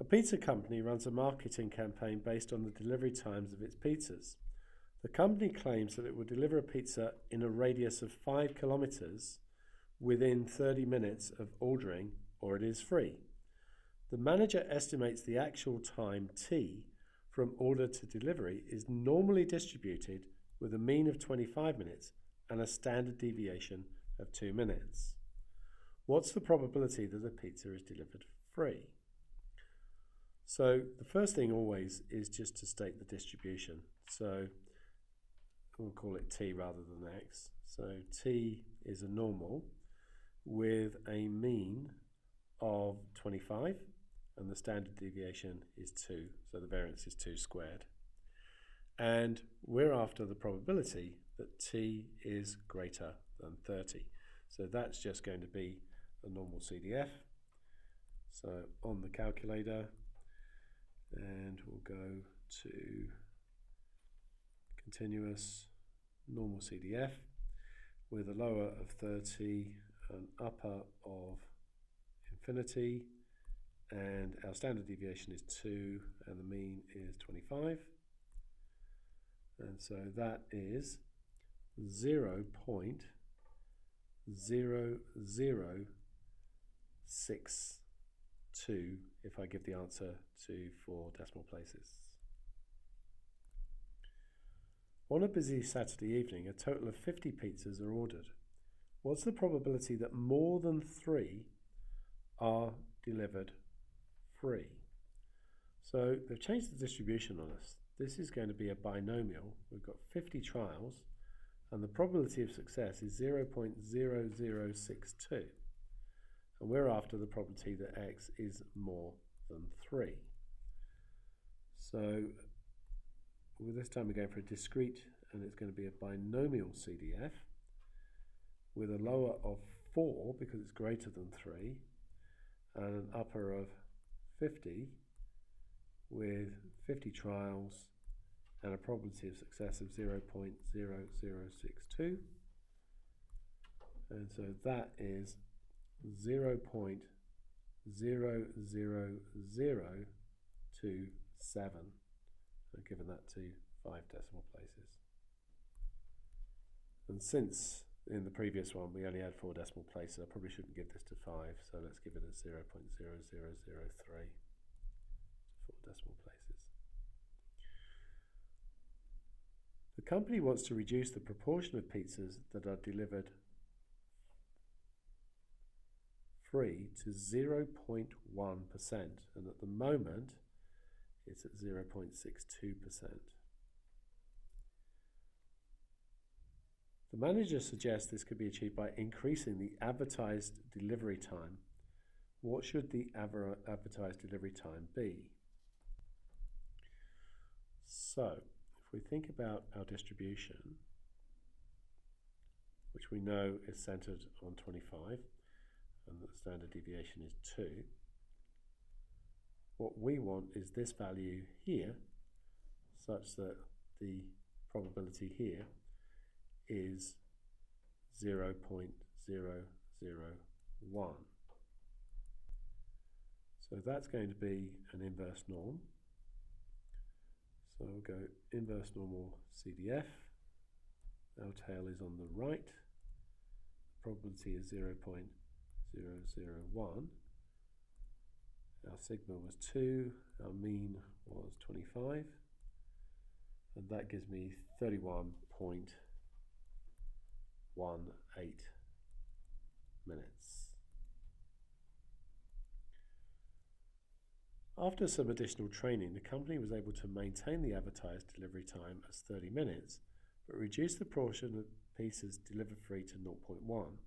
A pizza company runs a marketing campaign based on the delivery times of its pizzas. The company claims that it will deliver a pizza in a radius of 5 kilometers within 30 minutes of ordering, or it is free. The manager estimates the actual time T from order to delivery is normally distributed with a mean of 25 minutes and a standard deviation of 2 minutes. What's the probability that the pizza is delivered free? So the first thing always is just to state the distribution. So we'll call it T rather than X. So T is a normal with a mean of 25 and the standard deviation is 2, so the variance is 2 squared. And we're after the probability that T is greater than 30. So that's just going to be a normal CDF. So on the calculator, and we'll go to continuous normal CDF with a lower of 30, an upper of infinity, and our standard deviation is 2 and the mean is 25, and so that is 0.0062 if I give the answer to 4 decimal places. On a busy Saturday evening, a total of 50 pizzas are ordered. What's the probability that more than 3 are delivered free? So they've changed the distribution on us. This is going to be a binomial. We've got 50 trials and the probability of success is 0.0062. And we're after the probability that X is more than 3. So with this time we're going for a discrete, and it's going to be a binomial CDF with a lower of 4 because it's greater than 3 and an upper of 50 with 50 trials and a probability of success of 0.0062, and so that is 0.00027. I've given that to 5 decimal places. And since in the previous one we only had 4 decimal places, I probably shouldn't give this to 5, so let's give it a 0.0003, 4 decimal places. The company wants to reduce the proportion of pizzas that are delivered free to 0.1%, and at the moment it's at 0.62%. The manager suggests this could be achieved by increasing the advertised delivery time. What should the advertised delivery time be? So, if we think about our distribution, which we know is centered on 25, and the standard deviation is 2, what we want is this value here, such that the probability here is 0.001. So that's going to be an inverse norm. So we'll go inverse normal CDF. Our tail is on the right. The probability is 0.001. Our sigma was 2, our mean was 25, and that gives me 31.18 minutes. After some additional training, the company was able to maintain the advertised delivery time as 30 minutes, but reduce the proportion of pieces delivered free to 0.1.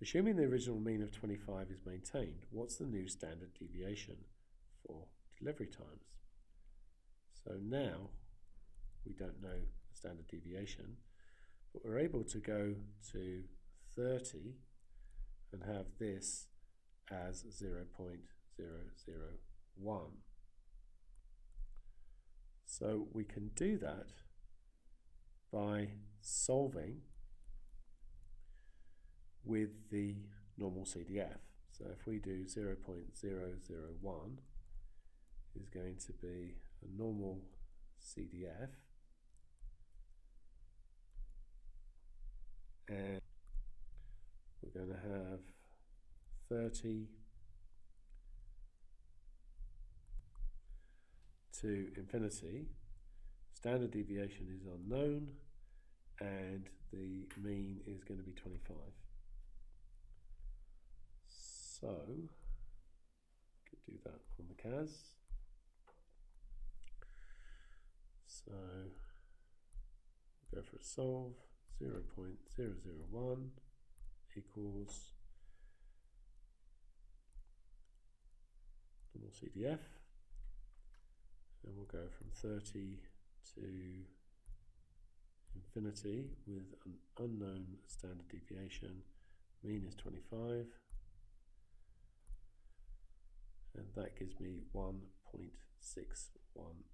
Assuming the original mean of 25 is maintained, what's the new standard deviation for delivery times? So now we don't know the standard deviation, but we're able to go to 30 and have this as 0.001. So we can do that by solving with the normal CDF. So if we do 0.001 is going to be a normal CDF, and we're going to have 30 to infinity. Standard deviation is unknown, and the mean is going to be 25. So, could do that on the CAS. So, go for a solve. 0.001 equals normal CDF, and we'll go from 30 to infinity with an unknown standard deviation. Mean is 25, and that gives me 1.618.